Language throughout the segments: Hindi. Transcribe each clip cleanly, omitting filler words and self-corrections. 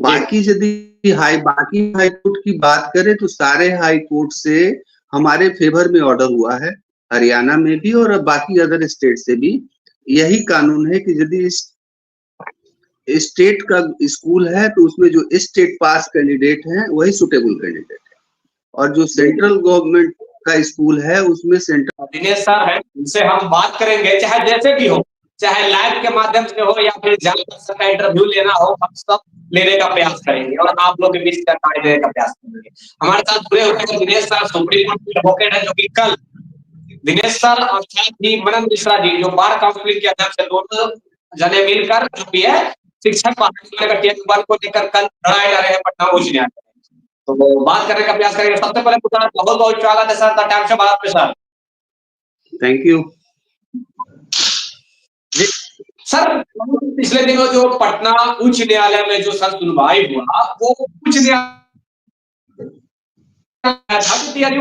बाकी बाकी हाई कोर्ट की बात करें तो सारे हाई कोर्ट से हमारे फेवर में ऑर्डर हुआ है, हरियाणा में भी और बाकी अदर स्टेट से भी। यही कानून है कि यदि स्टेट का स्कूल है तो उसमें जो स्टेट पास कैंडिडेट है वही सुटेबल कैंडिडेट है, और जो सेंट्रल गवर्नमेंट का स्कूल है उसमें सेंट्रल। दिनेश सर है, उनसे हम बात करेंगे, चाहे जैसे भी हो, चाहे लाइव के माध्यम से हो या फिर जाकर का इंटरव्यू लेना हो, हम सब लेने का प्रयास करेंगे और आप लोग के बीच जानकारी देने का प्रयास करेंगे। हमारे साथ जुड़े हुए हैं दिनेश सर, सुप्रीम कोर्ट के एडवोकेट है, जो कि कल दिनेश सर और साथ ही मनन मिश्रा जी जो बार काउंसिल के अध्यक्ष है, दोनों जने मिलकर जो भी है शिक्षक का टेक को लेकर कल लड़ाई लड़ रहे हैं पटना उच्च न्यायालय। तो बात करने का प्रयास करेंगे। सबसे पहले बहुत बहुत स्वागत है सर, टाइम से बात पे सर। Thank you sir. पिछले दिनों जो पटना उच्च न्यायालय में जो सर सुनवाई हुआ, वो उच्च न्यायालय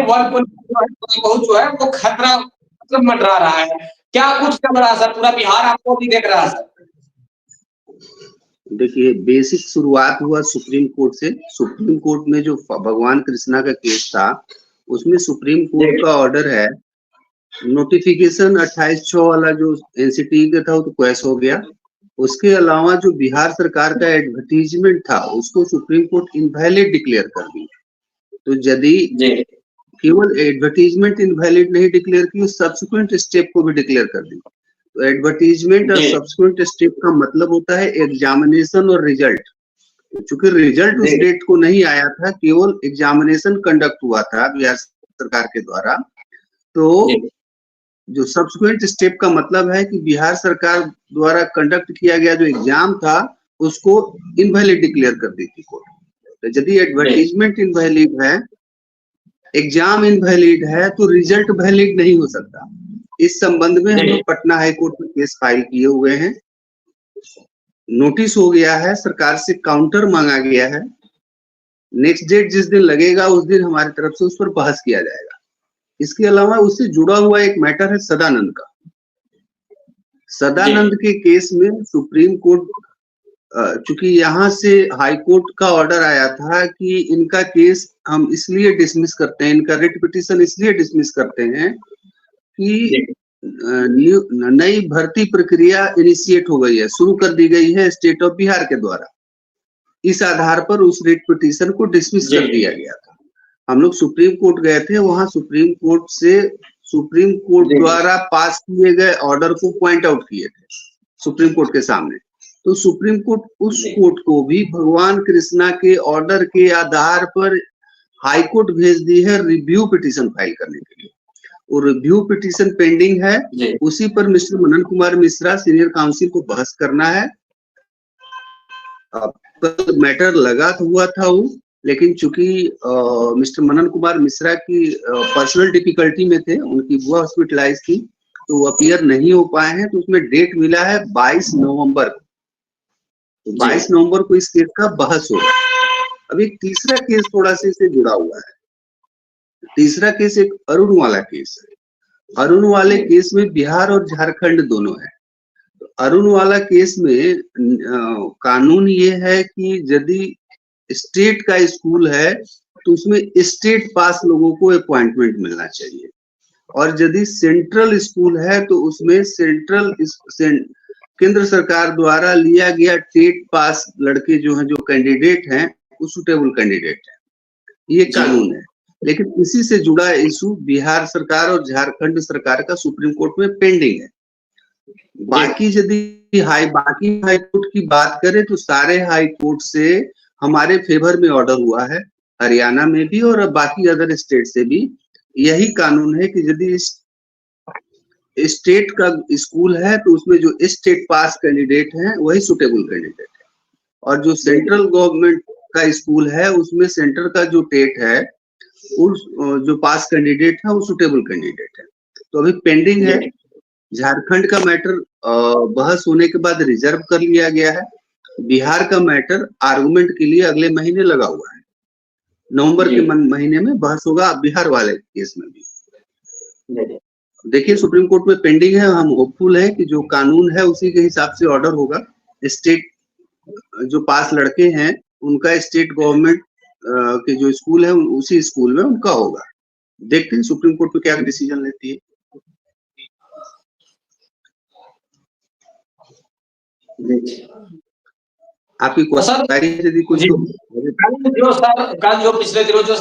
बहुत जो है वो खतरा मतलब मंडरा रहा है। क्या कुछ चल रहा है सर? पूरा बिहार आपको भी देख रहा है सर। देखिए, बेसिक शुरुआत हुआ सुप्रीम कोर्ट से। सुप्रीम कोर्ट में जो भगवान कृष्णा का केस था, उसमें सुप्रीम कोर्ट का ऑर्डर है, नोटिफिकेशन 28/6 वाला जो एनसीटी का था वो तो क्वैश हो गया। उसके अलावा जो बिहार सरकार का एडवर्टीजमेंट था उसको सुप्रीम कोर्ट इनवैलिड डिक्लेयर कर दी। तो यदि केवल एडवर्टीजमेंट इनवैलिड नहीं डिक्लेयर की, सब्सिक्वेंट स्टेप को भी डिक्लेयर कर दी। तो एडवर्टीजमेंट और सब्सिक्वेंट स्टेप का मतलब होता है एग्जामिनेशन और रिजल्ट। चूंकि रिजल्ट उस डेट को नहीं आया था, केवल एग्जामिनेशन कंडक्ट हुआ था बिहार सरकार के द्वारा, तो जो सब्सिक्वेंट स्टेप का मतलब है कि बिहार सरकार द्वारा कंडक्ट किया गया जो एग्जाम था उसको इनवैलिड डिक्लेयर कर दी थी कोर्ट। तो यदि एडवर्टीजमेंट इनवैलिड है, एग्जाम इनवैलिड है, तो रिजल्ट वैलिड नहीं हो सकता। इस संबंध में हम लोग पटना हाई कोर्ट में केस फाइल किए हुए हैं। नोटिस हो गया है, सरकार से काउंटर मांगा गया है। नेक्स्ट डेट जिस दिन लगेगा उस दिन हमारी तरफ से उस पर बहस किया जाएगा। इसके अलावा उससे जुड़ा हुआ एक मैटर है सदानंद का। सदानंद के केस में सुप्रीम कोर्ट, चूंकि यहाँ से हाई कोर्ट का ऑर्डर आया था कि इनका केस हम इसलिए डिसमिस करते हैं, इनका रिट पिटीशन इसलिए डिसमिस करते हैं कि नई भर्ती प्रक्रिया इनिशिएट हो गई है, शुरू कर दी गई है स्टेट ऑफ बिहार के द्वारा। इस आधार पर उस रिट पिटीशन को डिसमिस कर दिया गया था। हम लोग सुप्रीम कोर्ट गए थे, वहां सुप्रीम कोर्ट से सुप्रीम कोर्ट द्वारा पास किए गए ऑर्डर को पॉइंट आउट किए थे सुप्रीम कोर्ट के सामने। तो सुप्रीम कोर्ट उस कोर्ट को भी भगवान कृष्णा के ऑर्डर के आधार पर हाई कोर्ट भेज दी है रिव्यू पिटीशन फाइल करने के लिए। और रिव्यू पिटीशन पेंडिंग है, उसी पर mister Manan Kumar Mishra senior council को बहस करना है। कल मैटर लगा हुआ था वो, लेकिन चूंकि मिस्टर मनन कुमार मिश्रा की पर्सनल डिफिकल्टी में थे, उनकी बुआ हॉस्पिटलाइज थी, तो वो अपीयर नहीं हो पाए हैं। तो उसमें डेट मिला है 22 नवंबर को। तो 22 नवंबर को इस केस का बहस होगा। अब एक तीसरा केस थोड़ा सा इससे जुड़ा हुआ है। तीसरा केस एक अरुण वाला केस है। अरुण वाले केस में बिहार और झारखंड दोनों है। तो अरुण वाला केस में कानून ये है कि यदि स्टेट का स्कूल है तो उसमें स्टेट पास लोगों को अपॉइंटमेंट मिलना चाहिए, और यदि सेंट्रल स्कूल है तो उसमें केंद्र सरकार द्वारा लिया गया टेट पास लड़के जो हैं, जो कैंडिडेट हैं, वो सुटेबल कैंडिडेट है। ये कानून है। लेकिन इसी से जुड़ा इशू बिहार सरकार और झारखंड सरकार का सुप्रीम कोर्ट में पेंडिंग है। बाकी बाकी हाई कोर्ट की बात करें तो सारे हाई कोर्ट से हमारे फेवर में ऑर्डर हुआ है, हरियाणा में भी और बाकी अदर स्टेट से भी। यही कानून है कि यदि स्टेट का स्कूल है तो उसमें जो स्टेट पास कैंडिडेट है वही सुटेबल कैंडिडेट है, और जो सेंट्रल गवर्नमेंट का स्कूल है उसमें सेंटर का जो टेट है, उस जो पास कैंडिडेट है वो सुटेबल कैंडिडेट है। तो अभी पेंडिंग है। झारखंड का मैटर बहस होने के बाद रिजर्व कर लिया गया है। बिहार का मैटर आर्गुमेंट के लिए अगले महीने लगा हुआ है। नवंबर के महीने में बहस होगा बिहार वाले केस में भी। देखिए, सुप्रीम कोर्ट में पेंडिंग है। हम होपफुल हैं कि जो कानून है उसी के हिसाब से ऑर्डर होगा। स्टेट जो पास लड़के हैं उनका स्टेट गवर्नमेंट के जो स्कूल है उसी स्कूल में उनका होगा। देखते हैं सुप्रीम कोर्ट में क्या डिसीजन लेती है। आपकी क्वेरी यदि कुछ कल जो पिछले दिनों जो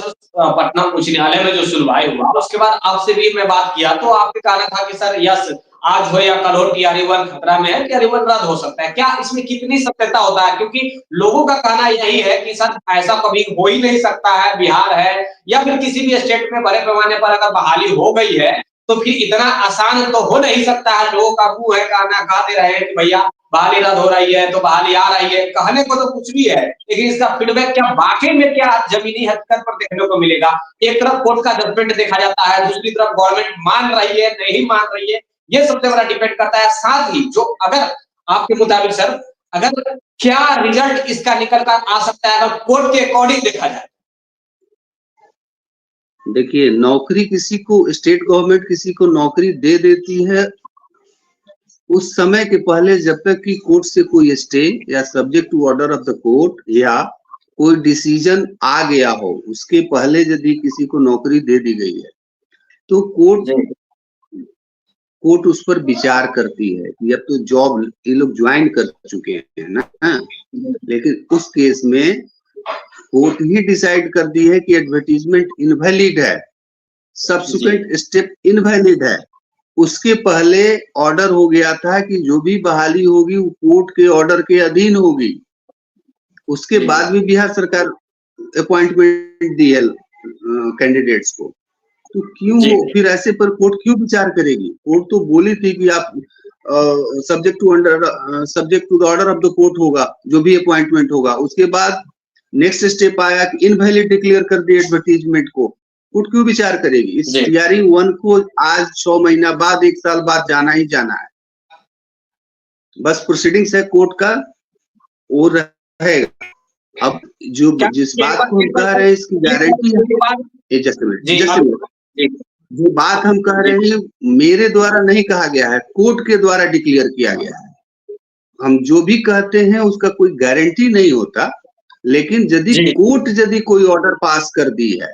पटना उच्च न्यायालय में जो सुनवाई हुआ, उसके बाद आपसे भी मैं बात किया तो आपने कहा था कि सर यस आज हो या कल हो टीआरई 1 खतरा में है, टीआरई 1 रद्द हो सकता है। क्या इसमें कितनी सत्यता होता है? क्योंकि लोगों का कहना यही है कि सर ऐसा कभी हो ही नहीं सकता है, बिहार है या फिर किसी भी स्टेट में बड़े पैमाने पर अगर बहाली हो गई है तो फिर इतना आसान तो हो नहीं सकता है। लोगों का मुंह है, कहना कहते रहे कि भैया बहाली रद्द हो रही है तो बहाली आ रही है, कहने को तो कुछ भी है, लेकिन इसका फीडबैक क्या वाकई में क्या जमीनी हकीकत पर देखने को मिलेगा? एक तरफ कोर्ट का जजमेंट देखा जाता है, दूसरी तरफ गवर्नमेंट मान रही है नहीं मान रही है, ये सबसे बड़ा डिपेंड करता है। साथ ही जो अगर आपके मुताबिक सर अगर क्या रिजल्ट इसका निकल कर आ सकता है अगर कोर्ट के अकॉर्डिंग देखा जाए? देखिए, नौकरी किसी को स्टेट गवर्नमेंट किसी को नौकरी दे देती है उस समय के पहले, जब तक कि कोर्ट से कोई स्टे या subject to order of the court या कोई डिसीजन आ गया हो, उसके पहले यदि किसी को नौकरी दे दी गई है तो कोर्ट उस पर विचार करती है कि अब तो जॉब ये लोग ज्वाइन कर चुके हैं ना, लेकिन उस केस में कोर्ट ही डिसाइड कर दी है कि एडवर्टीजमेंट इनवैलिड है, सब्सिक्वेंट स्टेप इनवैलिड है। उसके पहले ऑर्डर हो गया था कि जो भी बहाली होगी वो कोर्ट के ऑर्डर के अधीन होगी। उसके बाद भी बिहार सरकार अपॉइंटमेंट दी है कैंडिडेट्स को, तो क्यों फिर ऐसे पर कोर्ट क्यों विचार करेगी? कोर्ट तो बोली थी कि आप subject to the order of the court होगा जो भी अपॉइंटमेंट होगा। उसके बाद नेक्स्ट स्टेप आया कि इनवैलिड डिक्लेयर कर दिया एडवर्टीजमेंट को। कोर्ट क्यों विचार करेगी? इस टीआरई 1 को आज 6 महीना बाद 1 साल बाद जाना ही जाना है। बस प्रोसीडिंग्स है कोर्ट का वो रहेगा। अब जो जिस बात को हम कह रहे हैं इसकी गारंटी है, जो बात हम कह रहे हैं मेरे द्वारा नहीं कहा गया है, कोर्ट के द्वारा डिक्लेयर किया गया है। हम जो भी कहते हैं उसका कोई गारंटी नहीं होता, लेकिन यदि कोर्ट यदि कोई ऑर्डर पास कर दी है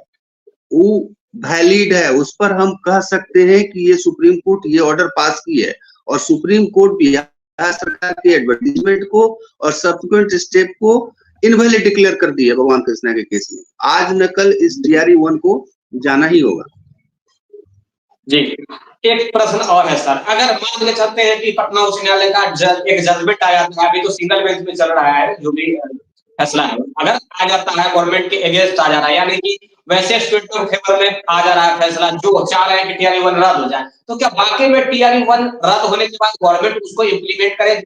वो वैलिड है, उस पर हम कह सकते हैं कि ये सुप्रीम कोर्ट ये ऑर्डर पास की है और सुप्रीम कोर्ट बिहार सरकार के एडवर्टीजमेंट को और सब्सिक्वेंट स्टेप को इनवैलिड डिक्लेयर कर दी है भगवान कृष्णा के केस में। आज न कल इस टीआरई 1 को जाना ही होगा। जी, एक प्रश्न और है सर, अगर मान के चलते हैं कि पटना उच्च न्यायालय का एक जजमेंट आया था, अभी तो सिंगल बेंच में चल रहा है जो भी फैसला है, अगर आ जाता है गवर्नमेंट के अगेंस्ट आ जा रहा है, यानी कि वैसे स्टूडेंटों के फेवर में आ जा रहा है फैसला जो चाह रहे हैं कि टीआरई 1 रद्द हो जाए, तो क्या वाकई में टीआरई 1 रद्द होने के बाद गवर्नमेंट उसको इम्प्लीमेंट करे?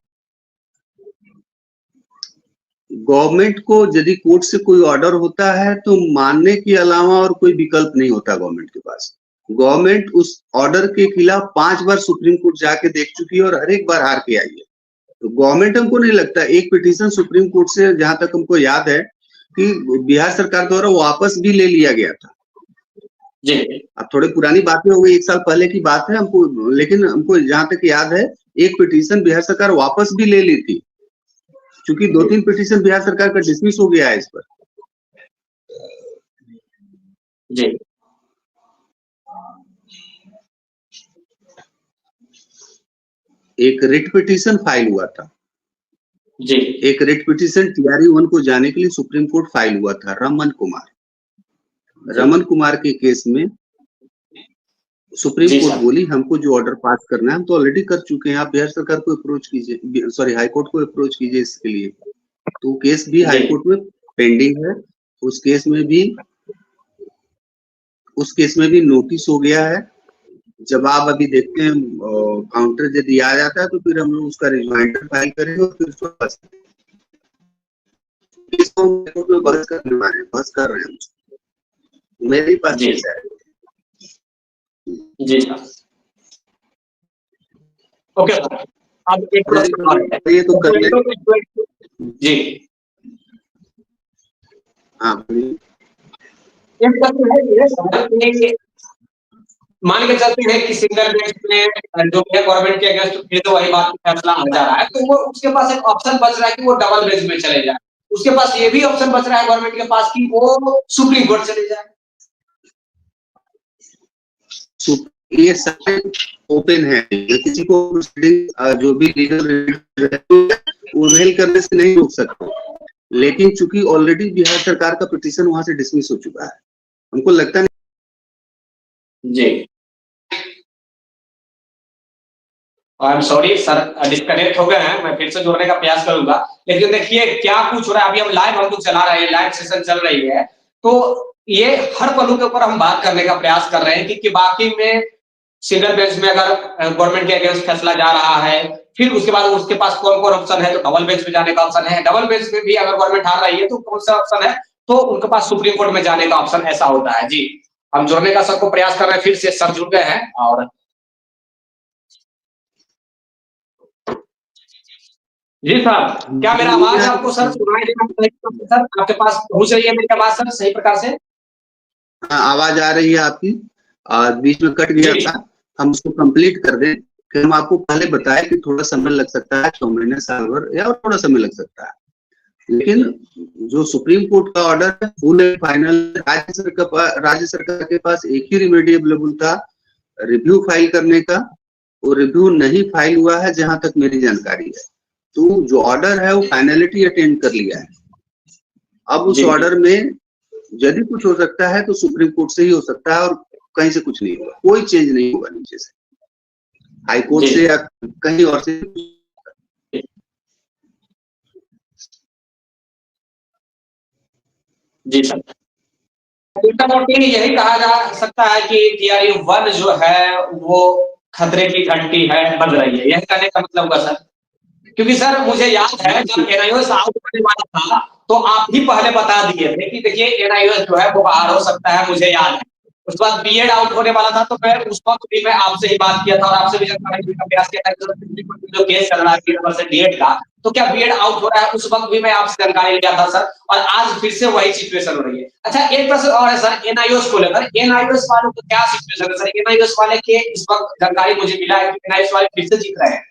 गवर्नमेंट को यदि कोर्ट से कोई ऑर्डर होता है तो मानने के अलावा और कोई विकल्प नहीं होता गवर्नमेंट के पास। गवर्नमेंट उस ऑर्डर के खिलाफ 5 बार सुप्रीम कोर्ट जाके देख चुकी है और हर एक बार हार के आई है। तो गवर्नमेंट हमको नहीं लगता, एक पिटीशन सुप्रीम कोर्ट से जहां तक हमको याद है कि बिहार सरकार द्वारा वापस भी ले लिया गया था। जी, अब थोड़ी पुरानी बातें हो गई, 1 साल पहले की बात है हमको, लेकिन हमको जहां तक याद है एक पिटीशन बिहार सरकार वापस भी ले ली थी, क्योंकि 2-3 पिटीशन बिहार सरकार का डिसमिस हो गया है इस पर। जी, एक रिट पिटीशन फाइल हुआ था जी, एक रिट पिटीशन टीआरई 1 को जाने के लिए सुप्रीम कोर्ट फाइल हुआ था। रमन कुमार के केस में सुप्रीम कोर्ट बोली हमको जो ऑर्डर पास करना है हम तो ऑलरेडी कर चुके हैं, आप बिहार सरकार को अप्रोच कीजिए, सॉरी हाई कोर्ट को अप्रोच कीजिए इसके लिए। तो केस भी हाई कोर्ट में पेंडिंग है। उस केस में भी नोटिस हो गया है। जवाब अभी देखते हैं, काउंटर यदि आ जाता है तो फिर हम लोग उसका रिमाइंडर फाइल करेंगे और फिर उसको बहस कर रहे हैं मेरे पास केस है। जी सर, ओके सर। अब एक प्रश्न और है, ये तो कर ले जी हाँ, एक प्रश्न है ये मान के चलते हैं कि सिंगल बेंच में जो है गवर्नमेंट के अगेंस्ट फिर तो वही बात फैसला आ जा रहा है, तो वो उसके पास एक ऑप्शन बच रहा है कि वो डबल बेंच में चले जाए। उसके पास ये भी ऑप्शन बच रहा है गवर्नमेंट के पास कि वो सुप्रीम कोर्ट चले जाए। ये सारे ओपन है, किसी को जो भी लीगल वो रेल करने से नहीं रोक सकते, लेकिन चूंकि ऑलरेडी बिहार सरकार का पिटीशन वहां से डिसमिस हो चुका है, हमको लगता नहीं। जी I am sorry sir, disconnect हो गए हैं, मैं फिर से जोड़ने का प्रयास करूंगा। लेकिन देखिए क्या कुछ हो रहा है, अभी हम लाइव हम लोग चला रहे हैं, लाइव सेशन चल रही है, तो ये हर पहलू के ऊपर हम बात करने का प्रयास कर रहे हैं कि बाकी में सिंगल बेंच में अगर गवर्नमेंट के अगेंस्ट फैसला जा रहा है, फिर उसके बाद उसके पास कौन कौन ऑप्शन है, तो डबल बेंच में जाने का ऑप्शन है, डबल बेंच में भी अगर गवर्नमेंट हार रही है तो कौन सा ऑप्शन है, तो उनके पास सुप्रीम कोर्ट में जाने का ऑप्शन ऐसा होता है। जी हम जोड़ने का सबको प्रयास कर रहे हैं, फिर से सर जुड़ गए हैं। और जी सर, क्या मेरा आवाज आपको सर सुनाई दे रहा है सर? आपके पास पहुंच रही है मेरी आवाज सर सही प्रकार से? आवाज आ रही है आपकी, बीच में कट गया था, हम उसको कंप्लीट कर दें। फिर हम आपको पहले बताएं कि थोड़ा समय लग सकता है, 6 महीने साल भर या और थोड़ा समय लग सकता है, लेकिन जो सुप्रीम कोर्ट का ऑर्डर है फुल एंड फाइनल, राज्य सरकार के पास एक ही रिमेडी अवेलेबल था, रिव्यू फाइल करने का, वो रिव्यू नहीं फाइल हुआ है जहां तक मेरी जानकारी है। तो जो ऑर्डर है वो फाइनलिटी अटेंड कर लिया है। अब उस ऑर्डर में यदि कुछ हो सकता है तो सुप्रीम कोर्ट से ही हो सकता है, और कहीं से कुछ नहीं होगा, कोई चेंज नहीं होगा नीचे से, हाई कोर्ट से या कहीं और से। जी सर, यही कहा जा सकता है कि TRU-1 जो है वो खतरे की घंटी है, बज रही है, यही कहने का मतलब होगा सर। क्योंकि सर मुझे याद है जब NIOS आउट होने वाला था तो आप ही पहले बता दिए थे कि देखिए NIOS जो है वो बाहर हो सकता है, मुझे याद है। उसके बाद BED आउट होने वाला था तो फिर उस वक्त भी मैं आपसे ही बात किया था और आपसे भी जानकारी लेने का प्रयास किया था जो केस चल रहा है 3 नंबर से DED का, तो क्या BED आउट हो रहा है, उस वक्त भी मैं आपसे जानकारी लिया था सर, और आज फिर से वही सिचुएशन हो रही है। अच्छा एक प्रश्न और है सर NIOS को लेकर, NIOS वालों को क्या सिचुएशन है सर? NIOS वाले के इस वक्त जानकारी मुझे मिला है कि NIOS वाले फिर से जीत रहे हैं।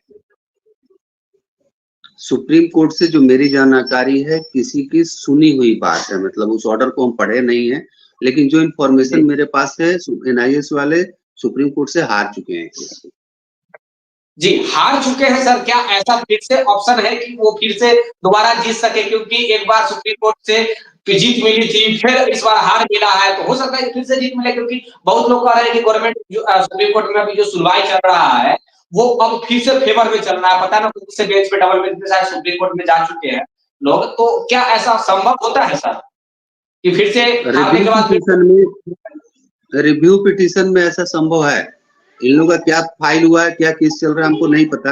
सुप्रीम कोर्ट से जो मेरी जानकारी है किसी की सुनी हुई बात है, मतलब उस ऑर्डर को हम पढ़े नहीं है, लेकिन जो इन्फॉर्मेशन मेरे पास है NIOS वाले सुप्रीम कोर्ट से हार चुके हैं। जी हार चुके हैं सर, क्या ऐसा फिर से ऑप्शन है कि वो फिर से दोबारा जीत सके? क्योंकि एक बार सुप्रीम कोर्ट से जीत मिली थी, फिर इस बार हार मिला है, तो हो सकता है फिर से जीत मिले, क्योंकि बहुत लोग कह रहे हैं कि गवर्नमेंट सुप्रीम कोर्ट में अभी जो सुनवाई चल रहा है वो अब फिर से फेवर में चल रहा है, पता ना कौन से बेंच पे, डबल बेंच पे शायद सुप्रीम कोर्ट में जा चुके हैं लोग, तो क्या ऐसा संभव होता है सर कि फिर से हारने के बाद रिव्यू पिटीशन में ऐसा संभव है? इन लोगों का क्या फाइल हुआ है, क्या केस चल रहा है, हमको नहीं पता,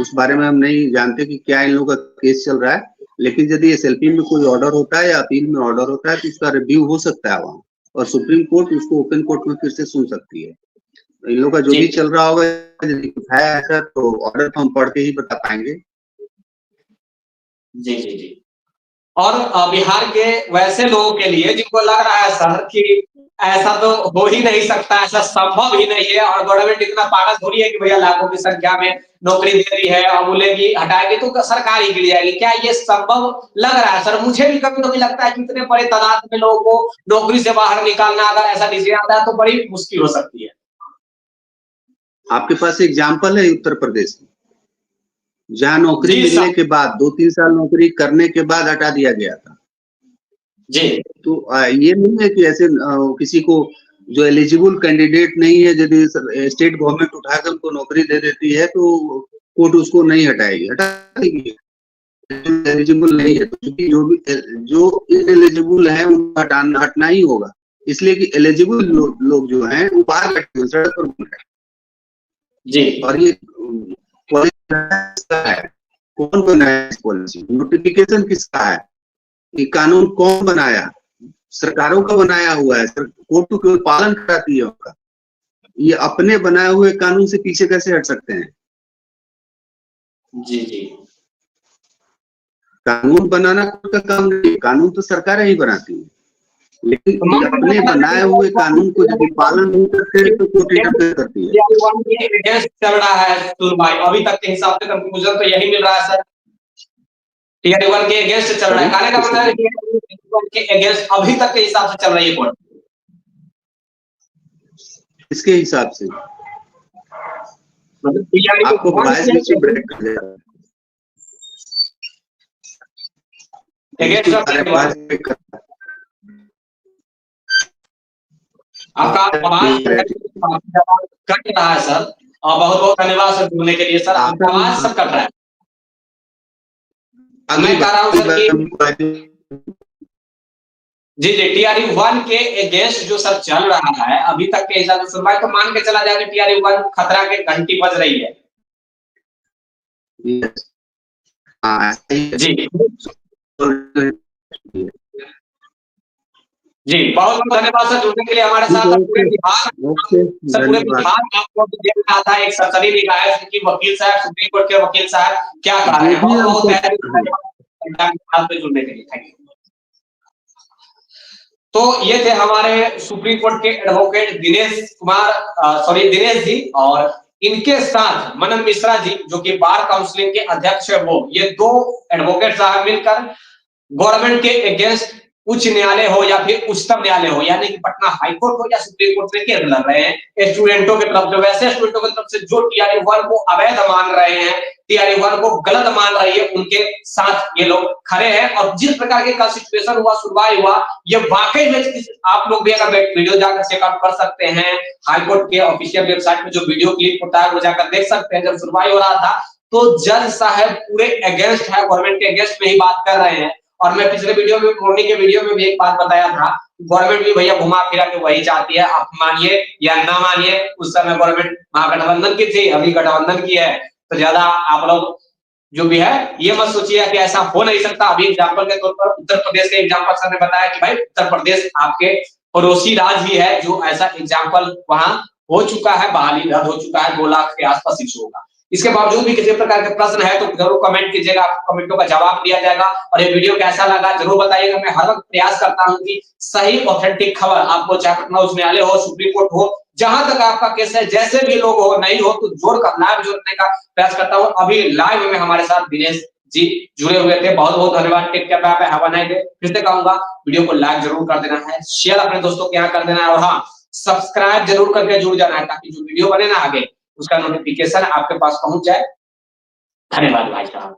उस बारे में हम नहीं जानते कि क्या इन लोगों का केस चल रहा है, लेकिन यदि SLP में कोई ऑर्डर होता है या अपील में ऑर्डर होता है तो उसका रिव्यू हो सकता है वहाँ, और सुप्रीम कोर्ट उसको ओपन कोर्ट में फिर से सुन सकती है। इन लोगों का जो भी चल रहा होगा, यदि कुछ है ऐसा तो ऑर्डर तो हम पढ़ के ही बता पाएंगे। जी जी जी। और बिहार के वैसे लोगों के लिए जिनको लग रहा है सर कि ऐसा तो हो ही नहीं सकता, ऐसा संभव ही नहीं है, और गवर्नमेंट इतना पागल थोड़ी है कि भैया लाखों की संख्या में नौकरी दे रही है और बोलेगी हटाएगी तो सरकार ही गिर जाएगी, क्या ये संभव लग रहा है सर? मुझे भी कभी कभी लगता है कि इतने बड़े तादाद में लोगों को नौकरी से बाहर निकालना, अगर ऐसा डिसीजन आता है तो बड़ी मुश्किल हो सकती है। आपके पास एग्जाम्पल है उत्तर प्रदेश में, जहाँ नौकरी मिलने के बाद 2-3 साल नौकरी करने के बाद हटा दिया गया था। जी तो ये नहीं है कि ऐसे किसी को जो एलिजिबल कैंडिडेट नहीं है, यदि स्टेट गवर्नमेंट उठाकर उनको नौकरी दे देती है तो कोर्ट उसको नहीं हटाएगी, हटा देगी। एलिजिबल नहीं है तो क्योंकि जो इनएलिजिबल है उनको हटना ही होगा, इसलिए कि एलिजिबल लोग जो हैं वो बाहर बैठे हैं, सड़क पर घूम रहे हैं। जी, और ये है, कौन बनाया पॉलिसी, नोटिफिकेशन किसका है, ये कानून कौन बनाया? सरकारों का बनाया हुआ है, कोर्ट तो केवल पालन कराती है उनका। ये अपने बनाए हुए कानून से पीछे कैसे हट सकते हैं? जी जी, कानून बनाना कोर्ट का काम नहीं, कानून तो सरकारें ही बनाती है, लेकिन अपने बनाए हुए कानून को जब पालन नहीं करते तो कोर्ट इंटरफेयर करती है। चल रहा है अभी तक के हिसाब से कंक्लूजन तो यही मिल रहा है सर। टीआर 1 के अगेंस्ट चल रहा है, कहने का मतलब है कि के अगेंस्ट अभी तक के हिसाब से चल रही है कोर्ट। इसके हिसाब से मतलब टीआर आपको वॉइस बीच में ब्रेक कर दे रहा है। अगेंस्ट आपका आवाज कट रहा है सर, और बहुत बहुत धन्यवाद सर जुड़ने के लिए सर। आपका आवाज सब कट रहा है। मैं कह रहा हूँ सर कि जी टीआरयू 1 के अगेंस्ट जो सब चल रहा है अभी तक के हिसाब से सुनवाई तो मान के चला जाए कि टीआरयू 1 खतरा के घंटी बज रही है। जी जी बहुत बहुत धन्यवाद सर जुड़ने के लिए हमारे साथ। पूरे बिहार सर, पूरे बिहार आपको देख रहा था एक सरसरी निगाह की वकील साहब, सुप्रीम कोर्ट के वकील साहब क्या कह रहे हैं। बहुत बहुत धन्यवाद जुड़ने के लिए, थैंक यू। तो ये थे हमारे सुप्रीम कोर्ट के एडवोकेट दिनेश जी, और इनके साथ मनन मिश्रा जी जो कि बार काउंसिलिंग के अध्यक्ष है वो, ये दो एडवोकेट साहब मिलकर गवर्नमेंट के अगेंस्ट उच्च न्यायालय हो या फिर उच्चतम न्यायालय हो, यानी कि पटना हाईकोर्ट हो या सुप्रीम कोर्ट में केस लड़ रहे हैं स्टूडेंटों की तरफ से। वैसे स्टूडेंटों की तरफ से जो टीआरयू 1 को अवैध मान रहे हैं, टीआरयू 1 को गलत मान रही है, उनके साथ ये लोग खड़े हैं। और जिस प्रकार के का सिचुएशन हुआ, सुनवाई हुआ, ये वाकई में आप लोग भी अगर वीडियो जाकर चेकआउट कर सकते हैं, हाईकोर्ट के ऑफिशियल वेबसाइट में जो वीडियो क्लिप होता है वो जाकर देख सकते हैं। जब सुनवाई हो रहा था तो जज साहब पूरे अगेंस्ट है, गवर्नमेंट के अगेंस्ट में ही बात कर रहे हैं। और मैं पिछले वीडियो में, मॉर्निंग के वीडियो में भी एक बात बताया था, गवर्नमेंट भी भैया घुमा फिरा के वही चाहती है, आप मानिए या ना मानिए। उस समय गवर्नमेंट महागठबंधन की थी, अभी गठबंधन की है, तो ज्यादा आप लोग जो भी है ये मत सोचिए कि ऐसा हो नहीं सकता। अभी एग्जाम्पल के तौर पर उत्तर प्रदेश के एग्जाम्पल सर ने बताया कि भाई उत्तर प्रदेश आपके पड़ोसी राज्य ही है जो ऐसा एग्जाम्पल वहां हो चुका है, बहाली रद्द हो चुका है, 2 लाख के आसपास शिक्षकों का। इसके बावजूद भी किसी प्रकार के प्रश्न है तो जरूर कमेंट कीजिएगा, कमेंटों का जवाब दिया जाएगा। और ये वीडियो कैसा लगा जरूर बताइएगा। मैं हर वक्त प्रयास करता हूँ कि सही ऑथेंटिक खबर आपको, चाहे पटना उच्च न्यायालय हो, सुप्रीम कोर्ट हो, जहां तक आपका केस है, जैसे भी लोग हो, नहीं हो तो जोड़कर लाइव जोड़ने का प्रयास करता हूँ। अभी लाइव में हमारे साथ दिनेश जी जुड़े हुए थे, बहुत बहुत धन्यवाद। Take care, bye bye, have a nice day. फिर से कहूंगा वीडियो को लाइक जरूर कर देना है, शेयर अपने दोस्तों के यहाँ कर देना है, और हाँ सब्सक्राइब जरूर करके जुड़ जाना है ताकि जो वीडियो बने ना आगे उसका नोटिफिकेशन आपके पास पहुंच जाए। धन्यवाद भाई साहब।